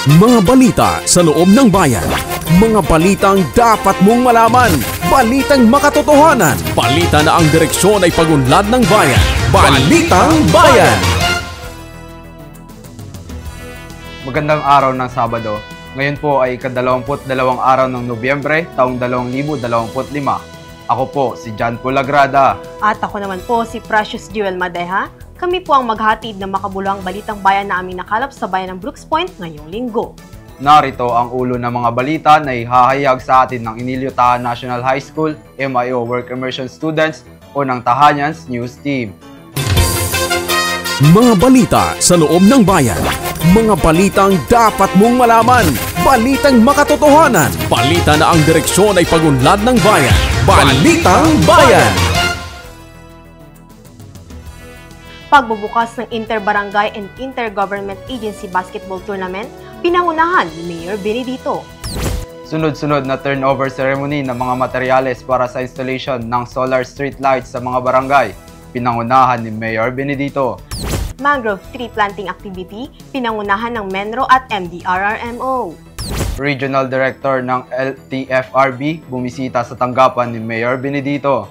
Mga balita sa loob ng bayan. Mga balitang dapat mong malaman. Balitang makatotohanan. Balita na ang direksyon ay pagunlad ng bayan. Balitang Bayan! Magandang araw ng Sabado. Ngayon po ay ika-22 araw ng Nobyembre, taong 2025. Ako po si John Pulagrada. At ako naman po si Precious Jewel Madeja. Kami po ang maghatid ng makabuluhang balitang bayan na aming nakalap sa bayan ng Brooks Point ngayong linggo. Narito ang ulo ng mga balita na ihahayag sa atin ng Emilio Tahan National High School MIO Work Immersion Students o ng Tahanians News Team. Mga balita sa loob ng bayan. Mga balitang dapat mong malaman. Balitang makatotohanan. Balita na ang direksyon ay pagunlad ng bayan. Balitang Bayan! Pagbubukas ng Inter-Barangay and Inter-Government Agency Basketball Tournament, pinangunahan ni Mayor Benedito. Sunod-sunod na turnover ceremony ng mga materyales para sa installation ng solar street lights sa mga barangay, pinangunahan ni Mayor Benedito. Mangrove tree planting activity, pinangunahan ng Menro at MDRRMO. Regional Director ng LTFRB bumisita sa tanggapan ni Mayor Benedito.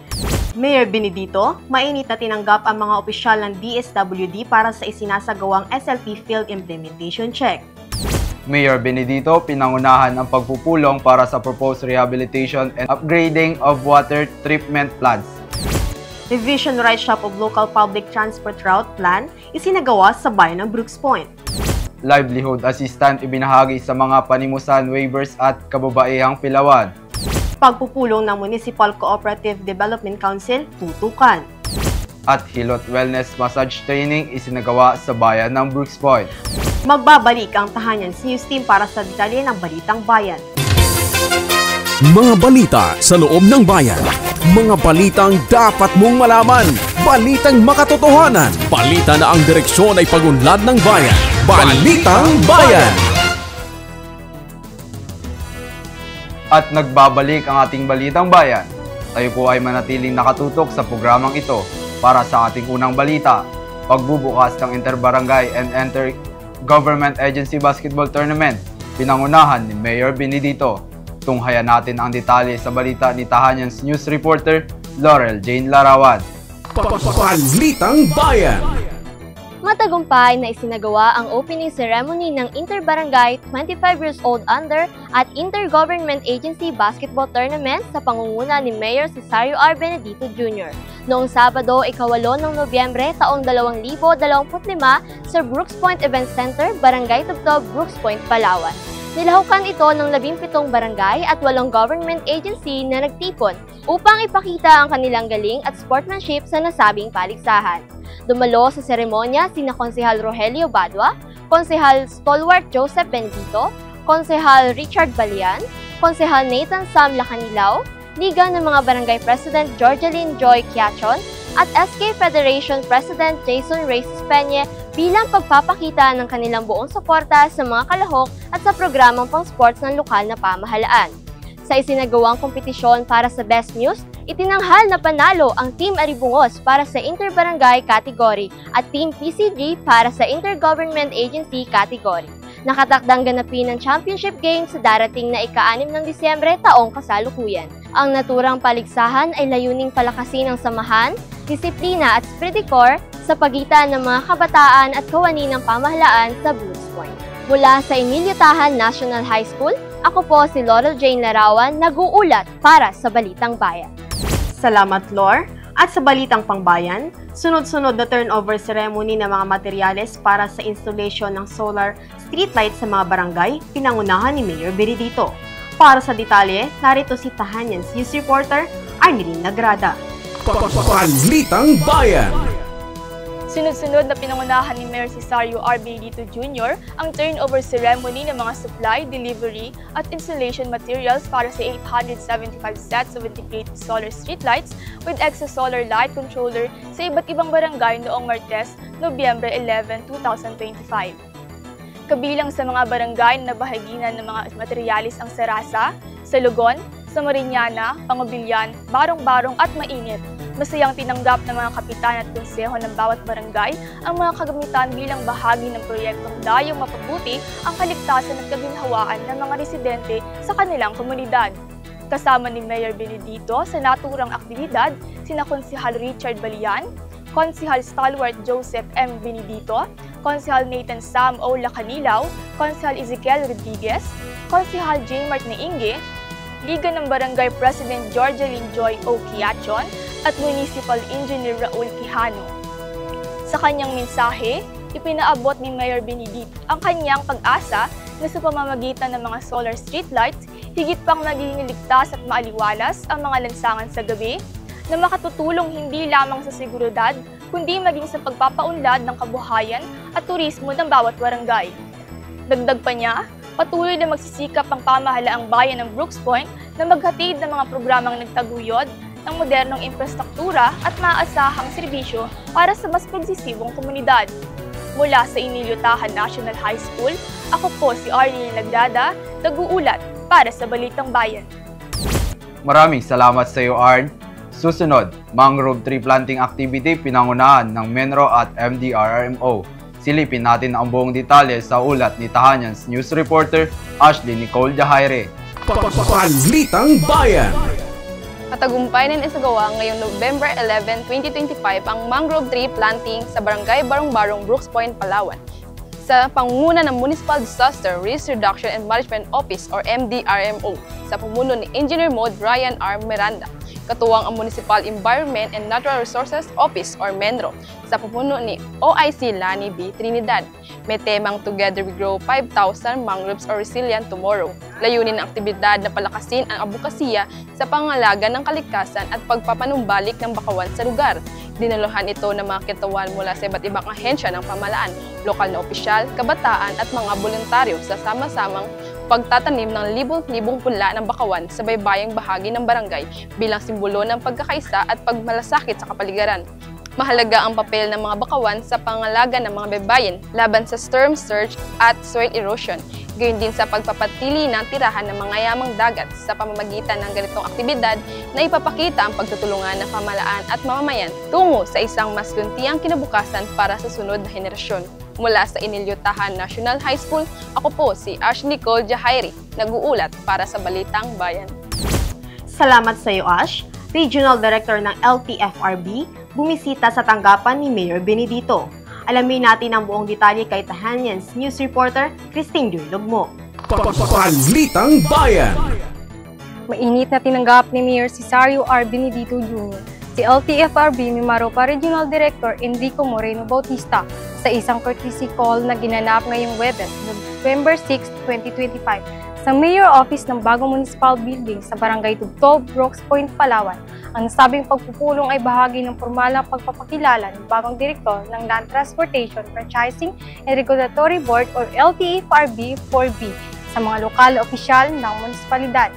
Mayor Benedito, mainit na tinanggap ang mga opisyal ng DSWD para sa isinasagawang SLP Field Implementation Check. Mayor Benedito, pinangunahan ang pagpupulong para sa proposed rehabilitation and upgrading of water treatment plants. Revision Right Shop of Local Public Transport Route Plan isinagawa sa bayan ng Brooks Point. Livelihood Assistant ibinahagi sa mga panimusan, waivers at kababaihang Pilawan. Pagpupulong ng Municipal Cooperative Development Council, tutukan. At Hilot Wellness Massage Training isinagawa sa bayan ng Brooks Point. Magbabalik ang Tahanians News Team para sa detalye ng Balitang Bayan. Mga balita sa loob ng bayan. Mga balitang dapat mong malaman. Balitang makatotohanan. Balita na ang direksyon ay pagunlad ng bayan. Balitang Bayan! At nagbabalik ang ating Balitang Bayan. Tayo po ay manatiling nakatutok sa programang ito para sa ating unang balita, pagbubukas ng Inter-Barangay and Inter-Government Agency Basketball Tournament, pinangunahan ni Mayor Benedito. Tunghayan natin ang detalye sa balita ni Tahanians News Reporter Laurel Jane Larawan. Balitang Bayan! Matagumpay na isinagawa ang opening ceremony ng Inter-Barangay 25 years old under at Inter-Government Agency Basketball Tournament sa pangunguna ni Mayor Cesario R. Benedito Jr. Noong Sabado, ika-8 ng Nobyembre taong 2025 sa Brooks Point Event Center, Barangay Tubtob, Brooks Point, Palawan. Nilahukan ito ng 17 barangay at 8 government agency na nagtipon upang ipakita ang kanilang galing at sportsmanship sa nasabing paligsahan. Dumalo sa seremonya sina Konsehal Rogelio Badua, Konsehal Stalwart Joseph Benedito, Konsehal Richard Balian, Konsehal Nathan Sam Lacanilaw, Liga ng mga Barangay President Georgeline Joy Quiachon, at SK Federation President Jason Reyes Peña bilang pagpapakita ng kanilang buong suporta sa mga kalahok at sa programang pang-sports ng lokal na pamahalaan. Sa isinagawang kompetisyon para sa Best News, itinanghal na panalo ang Team Aribungos para sa Inter-Barangay category at Team PCG para sa Inter-Government Agency category. Nakatakdang ganapin ang championship game sa darating na ika-6 ng Disyembre taong kasalukuyan. Ang naturang paligsahan ay layuning palakasin ang samahan, disiplina at spirit de corps sa pagitan ng mga kabataan at kawani ng pamahalaan sa Brooks Point. Mula sa Emilio Tahan National High School, ako po si Laurel Jane Larawan, nag-uulat para sa Balitang Bayan. Salamat, Lor. At sa Balitang Pangbayan, sunod-sunod na turnover ceremony ng mga materyales para sa installation ng solar streetlights sa mga barangay, pinangunahan ni Mayor Benedito. Para sa detalye, narito si Tahanians News Reporter Arnelin Nagrada. Balitang Bayan! Sunod-sunod na pinangunahan ni Mayor Cesario R. Benedito Jr. ang turnover ceremony ng mga supply, delivery at installation materials para sa 875 sets of integrated solar streetlights with extra solar light controller sa iba't ibang barangay noong Martes, Nobyembre 11, 2025. Kabilang sa mga barangay na bahaginan ng mga materialis ang Sarasa, Salugon, Sa Mariñana, Pangubilyan, Barong-Barong at Mainit, masayang tinanggap ng mga kapitan at konseho ng bawat barangay ang mga kagamitan bilang bahagi ng proyektong dayong mapabuti ang kaligtasan at kaginhawaan ng mga residente sa kanilang komunidad. Kasama ni Mayor Benedito sa naturang aktibidad sina Konsehal Richard Balian, Konsehal Stalwart Joseph M. Benedito, Konsehal Nathan Sam O. Lacanilaw, Konsehal Ezekiel Rodriguez, Konsehal J. Mart Nainge, Liga ng Barangay President Georgia Joy O. Quiachon at Municipal Engineer Raul Quijano. Sa kanyang mensahe, ipinaabot ni Mayor Benedito ang kanyang pag-asa na sa pamamagitan ng mga solar streetlights, higit pang magiging ligtas at maaliwalas ang mga lansangan sa gabi na makatutulong hindi lamang sa seguridad, kundi maging sa pagpapaunlad ng kabuhayan at turismo ng bawat barangay. Dagdag pa niya, patuloy na magsisikap ang pamahalaang bayan ng Brooks Point na maghatid ng mga programang nagtaguyod ng modernong infrastruktura at maaasahang serbisyo para sa mas progresibong komunidad. Mula sa Emilio Tahan National High School, ako po si Arlene Lagdada, nag-uulat para sa Balitang Bayan. Maraming salamat sa iyo, Arn. Susunod, mangrove tree planting activity pinangunahan ng Menro at MDRRMO. Silipin natin ang buong detalye sa ulat ni Tahanyan's news reporter Ashley Nicole Jahaire. Balitang Bayan. Matagumpay na isagawa ngayong November 11, 2025 ang mangrove tree planting sa Barangay Barong-Barong, Brooks Point, Palawan. Sa pangunguna ng Municipal Disaster Risk Reduction and Management Office or MDRMO sa pamumuno ni Engineer Mode Brian R. Miranda, katuwang ang Municipal Environment and Natural Resources Office or MENRO sa pamumuno ni OIC Lani B. Trinidad. May temang Together We Grow 5,000 Mangroves or Resilient Tomorrow. Layunin ng aktibidad na palakasin ang abukasiya sa pangangalaga ng kalikasan at pagpapanumbalik ng bakawan sa lugar. Dinaluhan ito ng mga kitawan mula sa iba't ibang ahensya ng pamahalaan, lokal na opisyal, kabataan at mga voluntaryo sa sama-samang pagtatanim ng libong-libong punla ng bakawan sa baybayang bahagi ng barangay bilang simbolo ng pagkakaisa at pagmalasakit sa kapaligiran. Mahalaga ang papel ng mga bakawan sa pangalaga ng mga baybayin laban sa storm surge at soil erosion, gayon din sa pagpapatili ng tirahan ng mga yamang dagat sa pamamagitan ng ganitong aktibidad na ipapakita ang pagtutulungan ng pamahalaan at mamamayan tungo sa isang mas luntiang kinabukasan para sa sunod na henerasyon. Mula sa Emilio Tahan National High School, ako po si Ashley Nicole Jahaire, nag-uulat para sa Balitang Bayan. Salamat sa iyo, Ash. Regional Director ng LTFRB, bumisita sa tanggapan ni Mayor Benedito. Alamin natin ang buong detalye kay Tahanyan's news reporter Christine Durlogmo. Balitang Bayan. Mainit na tinanggap ni Mayor Cesario R. Benedito Jr. si LTFRB Mimaropa Regional Director Enrico Moreno Bautista sa isang courtesy call na ginanap ngayong Webes, November 6, 2025 sa Mayor Office ng Bagong Municipal Building sa Barangay Tugtog, Brooks Point, Palawan. Ang nasabing pagpupulong ay bahagi ng formalang pagpapakilala ng bagong direktor ng Land Transportation, Franchising and Regulatory Board or LTFRB-4B sa mga lokal na opisyal ng munisipalidad.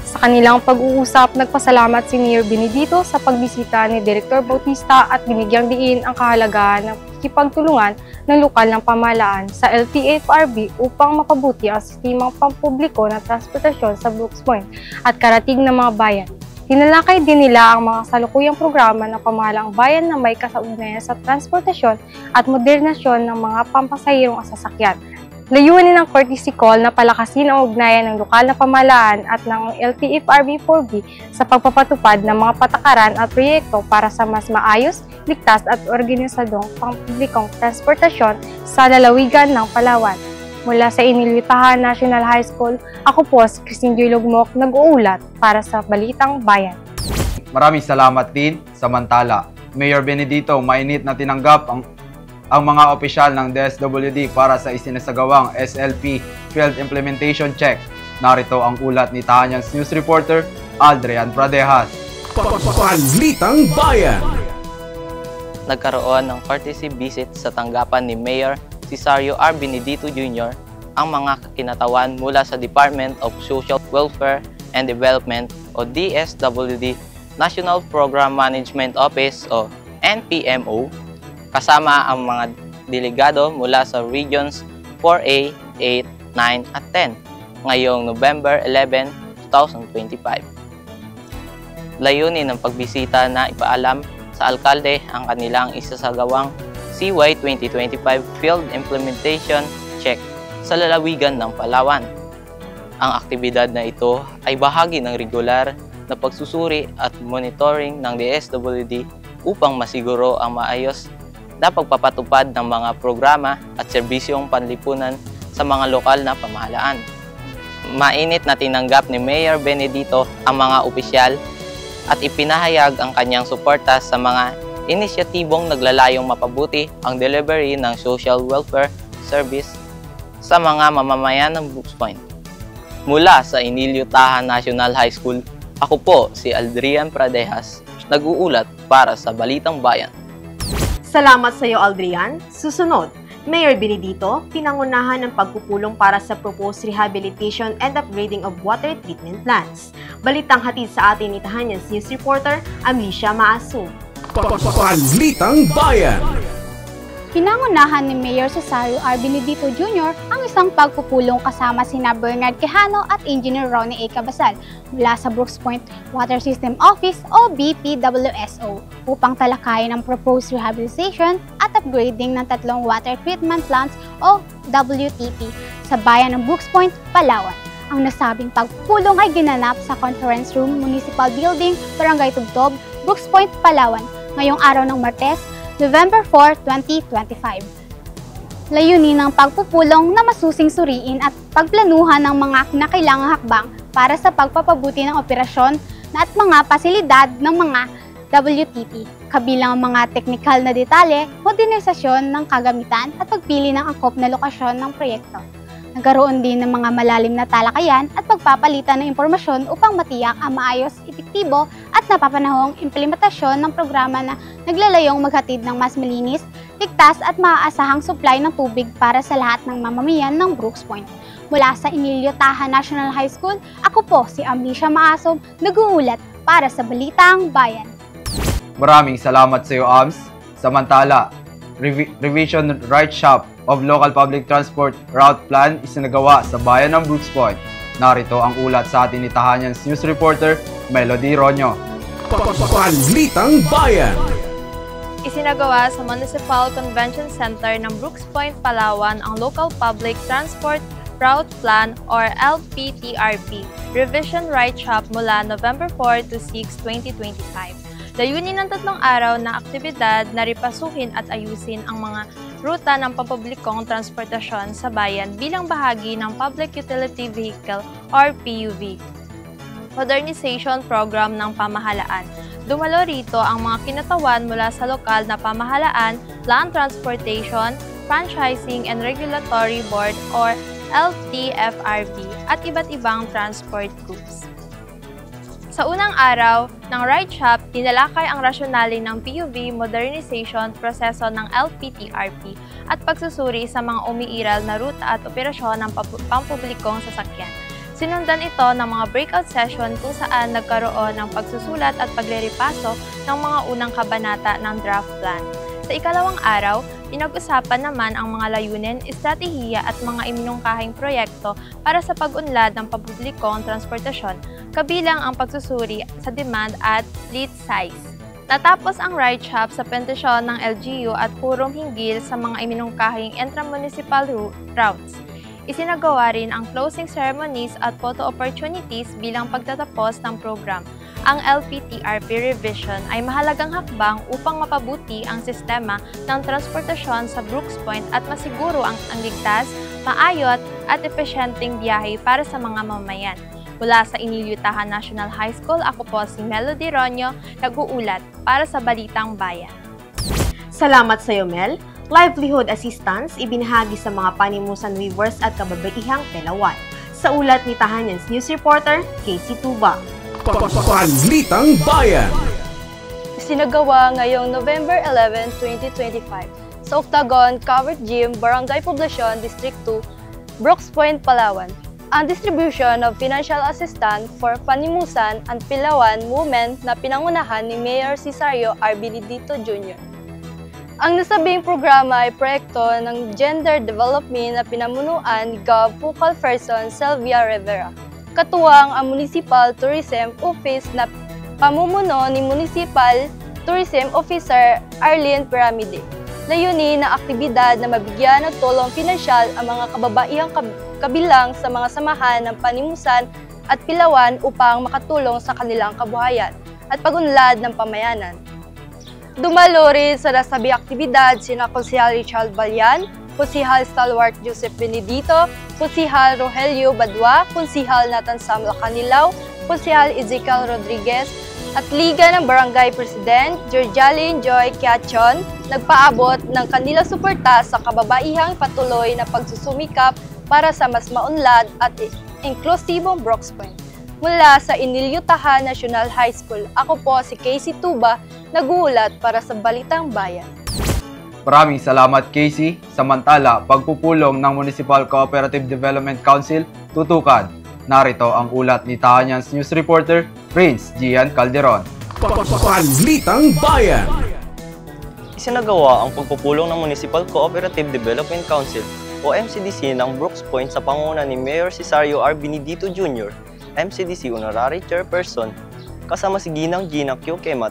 Sa kanilang pag-uusap, nagpasalamat si Mayor Benedito sa pagbisita ni Director Bautista at binigyang diin ang kahalagahan ng pakikipagtulungan ng lokal ng pamahalaan sa LTFRB upang mapabuti ang sistemang pampubliko ng transportasyon sa Brooks Point at karating ng mga bayan. Tinalakay din nila ang mga salukuyang programa ng pamahalaang bayan na may kasaugnayan sa transportasyon at modernasyon ng mga pampasahirong sasakyan. Layunin ng courtesy call na palakasin ang ugnayan ng lokal na pamahalaan at ng LTFRB-4B sa pagpapatupad ng mga patakaran at proyekto para sa mas maayos, ligtas at organisadong pampublikong transportasyon sa lalawigan ng Palawan. Mula sa Emilio Tahan National High School, ako po si Christine Durlogmo, nag-uulat para sa Balitang Bayan. Maraming salamat din. Samantala, Mayor Benedito mainit na tinanggap ang mga opisyal ng DSWD para sa isinasagawang SLP Field Implementation Check. Narito ang ulat ni Tahanyan's news reporter Adrian Pradejas. Balitang Bayan. Nagkaroon ng courtesy visit sa tanggapan ni Mayor Cesario R. Benedito Jr. ang mga kinatawan mula sa Department of Social Welfare and Development o DSWD National Program Management Office o NPMO, kasama ang mga delegado mula sa Regions 4A, 8, 9 at 10 ngayong November 11, 2025. Layunin ng pagbisita na ipaalam sa alkalde ang kanilang isasagawang CY 2025 Field Implementation Check sa lalawigan ng Palawan. Ang aktibidad na ito ay bahagi ng regular na pagsusuri at monitoring ng DSWD upang masiguro ang maayos na pagpapatupad ng mga programa at serbisyong panlipunan sa mga lokal na pamahalaan. Mainit na tinanggap ni Mayor Benedito ang mga opisyal at ipinahayag ang kanyang suporta sa mga inisyatibong naglalayong mapabuti ang delivery ng social welfare service sa mga mamamayan ng Brooks Point. Mula sa Emilio Taha National High School, ako po si Aldrian Pradejas, nag-uulat para sa Balitang Bayan. Salamat sa iyo, Aldrian. Susunod, Mayor Benedito, pinangunahan ng pagpupulong para sa proposed rehabilitation and upgrading of water treatment plants. Balitang hatid sa atin ni Tahanians News Reporter, Amlicia Maasu. Balitang Bayan. Pinangunahan ni Mayor Cesario R. Benedito Jr. ang isang pagpupulong kasama sina Bernard Quijano at Engineer Ronnie A. Cabasal mula sa Brooks Point Water System Office o BPWSO upang talakayin ang proposed rehabilitation at upgrading ng 3 water treatment plants o WTP sa bayan ng Brooks Point, Palawan. Ang nasabing pagpupulong ay ginanap sa Conference Room Municipal Building, Barangay Tubtob, Brooks Point, Palawan ngayong araw ng Martes, November 4, 2025. Layunin ng pagpupulong na masusing suriin at pagplanuhan ng mga kinakailangang hakbang para sa pagpapabuti ng operasyon at mga pasilidad ng mga WTP, kabilang ang mga teknikal na detalye, modernisasyon ng kagamitan at pagpili ng angkop na lokasyon ng proyekto. Nagkaroon din ng mga malalim na talakayan at pagpapalitan ng impormasyon upang matiyak ang maayos, epektibo at napapanahong implementasyon ng programa na naglalayong maghatid ng mas malinis, ligtas at maaasahang supply ng tubig para sa lahat ng mamamayan ng Brooks Point. Mula sa Emilio Taha National High School, ako po si Amlicia Maasob, nag-uulat para sa Balitang Bayan. Maraming salamat sa iyo, Ams. Samantala, Revision Right Shop of Local Public Transport Route Plan isinagawa sa bayan ng Brooks Point. Narito ang ulat sa atin ni Tahanians News Reporter, Melody Ronyo. Balitang Bayan. Isinagawa sa Municipal Convention Center ng Brooks Point, Palawan ang Local Public Transport Route Plan or LPTRP Revision Right Shop mula November 4 to 6, 2025. Layunin ng 3 araw na aktibidad na ripasuhin at ayusin ang mga ruta ng pampublikong transportasyon sa bayan bilang bahagi ng Public Utility Vehicle or PUV Modernization Program ng pamahalaan. Dumalo rito ang mga kinatawan mula sa lokal na pamahalaan, Land Transportation, Franchising and Regulatory Board or LTFRB at iba't ibang transport groups. Sa unang araw ng ride shop, tinalakay ang rasyonale ng PUV modernization proseso ng LPTRP at pagsusuri sa mga umiiral na ruta at operasyon ng pampublikong sasakyan. Sinundan ito ng mga breakout session kung saan nagkaroon ng pagsusulat at paglilipaso ng mga unang kabanata ng draft plan. Sa ikalawang araw, pinag-usapan naman ang mga layunin, estratehiya at mga iminungkahing proyekto para sa pag-unlad ng pampublikong transportasyon, kabilang ang pagsusuri sa demand at fleet size. Natapos ang ride shop sa petisyon ng LGU at purong hinggil sa mga iminungkahing intra-municipal routes. Isinagawa rin ang closing ceremonies at photo opportunities bilang pagtatapos ng program. Ang LPTRP revision ay mahalagang hakbang upang mapabuti ang sistema ng transportasyon sa Brooks Point at masiguro ang ligtas, maayot at epesyenteng biyahe para sa mga mamamayan. Mula sa Emilio Taha National High School, ako po si Melody Ronyo, nag-uulat para sa Balitang Bayan. Salamat sa iyo, Mel. Livelihood assistance ibinahagi sa mga panimusan weavers at kababaihang Palawan. Sa ulat ni Tahanians News Reporter, Casey Tuba. Balitang Bayan. Isinagawa ngayong November 11, 2025 sa Octagon Covered Gym, Barangay Poblacion, District 2, Brooks Point, Palawan, ang distribution of financial assistance for Panimusan and Palawan movement na pinangunahan ni Mayor Cesario R. Benedito Jr. Ang nasabing programa ay proyekto ng Gender Development na pinamunuan ni Gov. Focal Person Sylvia Rivera. katuwang ang Municipal Tourism Office na pamumuno ni Municipal Tourism Officer Arlene Piramide. Layunin ng aktibidad na mabigyan ng tulong pinansyal ang mga kababaihang kabilang sa mga samahan ng panimusan at pilawan upang makatulong sa kanilang kabuhayan at pagunlad ng pamayanan. Dumalo rin sa nasabi aktibidad sina Konsehal Richard Balyan, Konsehal Stalwart Joseph Benedito, Konsehal Rogelio Badua, Konsehal Nathan Sam Lacanilaw, Konsehal Ezekiel Rodriguez, at Liga ng Barangay President Georgialyn Joy Quiachon nagpaabot ng kanilang suporta sa kababaihang patuloy na pagsusumikap para sa mas maunlad at inklusibong Brooks Point. Mula sa Inilyutahan National High School, ako po si Casey Tuba, nag-uulat para sa Balitang Bayan. Maraming salamat, Casey. Samantala, pagpupulong ng Municipal Cooperative Development Council, tutukan. Narito ang ulat ni Tahanyans News Reporter, Prince Gian Calderon. Balitang Bayan! Isinagawa ang pagpupulong ng Municipal Cooperative Development Council o MCDC ng Brooks Point sa pangunguna ni Mayor Cesario R. Benedito Jr., MCDC Honorary Chairperson, kasama si Ginang Gina Q. Kemat,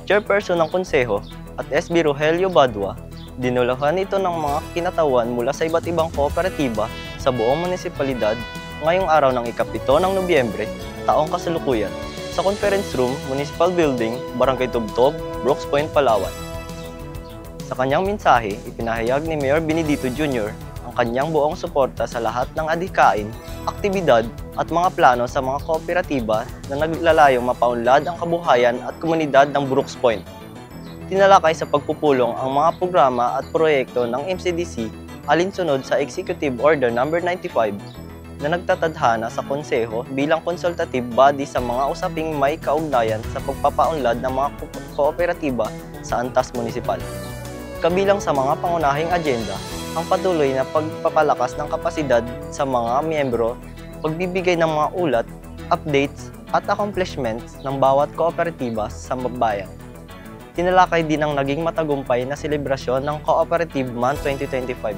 Chairperson ng Konseho, at SB Rogelio Badua. Dinulahan ito ng mga kinatawan mula sa iba't ibang kooperatiba sa buong munisipalidad ngayong araw ng ika-7 ng Nobyembre, taong kasalukuyan, sa Conference Room, Municipal Building, Barangay Tubtob, Brooks Point, Palawan. Sa kanyang mensahe, ipinahayag ni Mayor Benedito Jr. ang kanyang buong suporta sa lahat ng adhikain, aktibidad at mga plano sa mga kooperatiba na naglalayong mapaunlad ang kabuhayan at komunidad ng Brooks Point. Tinalakay sa pagpupulong ang mga programa at proyekto ng MCDC alinsunod sa Executive Order No. 95 na nagtatadhana sa konseho bilang consultative body sa mga usaping may kaugnayan sa pagpapaunlad ng mga kooperatiba sa antas munisipal. Kabilang sa mga pangunahing agenda, ang patuloy na pagpapalakas ng kapasidad sa mga miyembro, pagbibigay ng mga ulat, updates at accomplishments ng bawat kooperatiba sa bayan. Tinalakay din ang naging matagumpay na selebrasyon ng Cooperative Month 2025,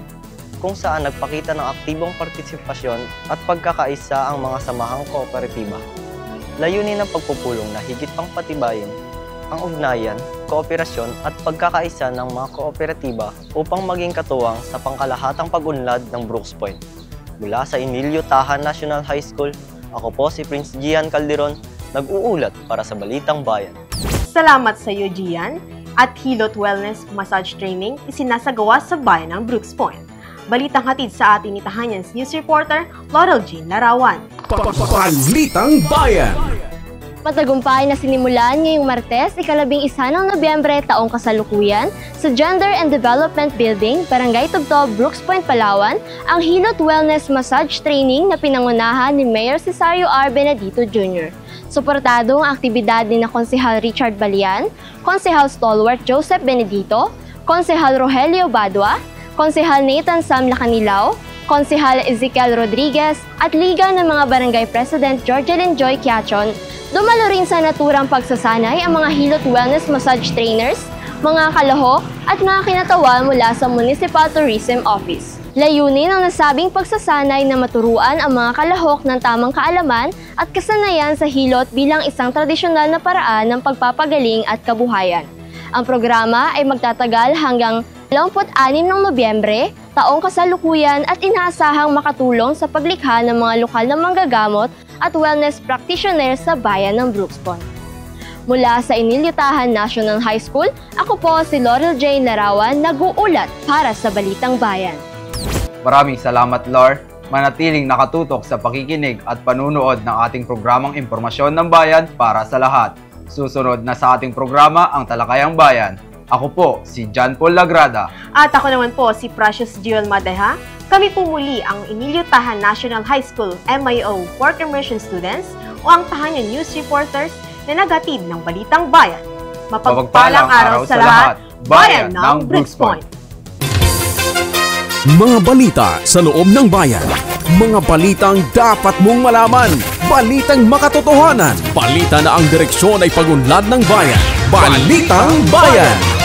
kung saan nagpakita ng aktibong partisipasyon at pagkakaisa ang mga samahang kooperatiba. Layunin ng pagpupulong na higit pang patibayin ang ugnayan, kooperasyon at pagkakaisa ng mga kooperatiba upang maging katuwang sa pangkalahatang pag-unlad ng Brooks Point. Mula sa Inilyutahan National High School, ako po si Prince Gian Calderon, nag-uulat para sa Balitang Bayan. Salamat sa iyo, Gian. At Hilot Wellness Massage Training isinasagawa sa bayan ng Brooks Point. Balitang hatid sa ating ni Tahanyans News Reporter, Laurel Jean Larawan. Balitang Bayan! Matagumpay na sinimulan ngayong Martes, ika-11 ng Nobyembre taong kasalukuyan sa Gender and Development Building, Barangay Tubtob, Brooks Point, Palawan, ang Hilot Wellness Massage Training na pinangunahan ni Mayor Cesario R. Benedito Jr. Suportado ang aktibidad ni na Konsehal Richard Balyan, Konsehal Stalwart Joseph Benedito, Konsehal Rogelio Badua, Konsehal Nathan Sam Lacanilaw, Konsehal Ezekiel Rodriguez at Liga ng mga Barangay President Georgialyn Joy Quiachon. Dumalo rin sa naturang pagsasanay ang mga Hilot Wellness Massage Trainers, mga kalahok at mga kinatawan mula sa Municipal Tourism Office. Layunin ang nasabing pagsasanay na maturuan ang mga kalahok ng tamang kaalaman at kasanayan sa hilot bilang isang tradisyonal na paraan ng pagpapagaling at kabuhayan. Ang programa ay magtatagal hanggang 26 ng Nobyembre, taong kasalukuyan at inaasahang makatulong sa paglikha ng mga lokal na manggagamot at wellness practitioners sa bayan ng Brooks Point. Mula sa Inilyutahan National High School, ako po si Laurel Jane Larawan, nag-uulat para sa Balitang Bayan. Maraming salamat, Lor. Manatiling nakatutok sa pakikinig at panunood ng ating programang Impormasyon ng Bayan para sa lahat. Susunod na sa ating programa ang Talakayang Bayan. Ako po si John Paul Lagrada. At ako naman po si Precious Jewel Madeha. Kami po muli ang Inilyutahan National High School MIO Port Immersion Students o ang Tahanyan News Reporters na nagatid ng Balitang Bayan. Mapagpalang araw sa lahat, Bayan ng Brooks Point. Mga balita sa loob ng bayan. Mga balitang dapat mong malaman. Balitang makatotohanan. Balita na ang direksyon ay pagunlad ng bayan. Balitang Bayan!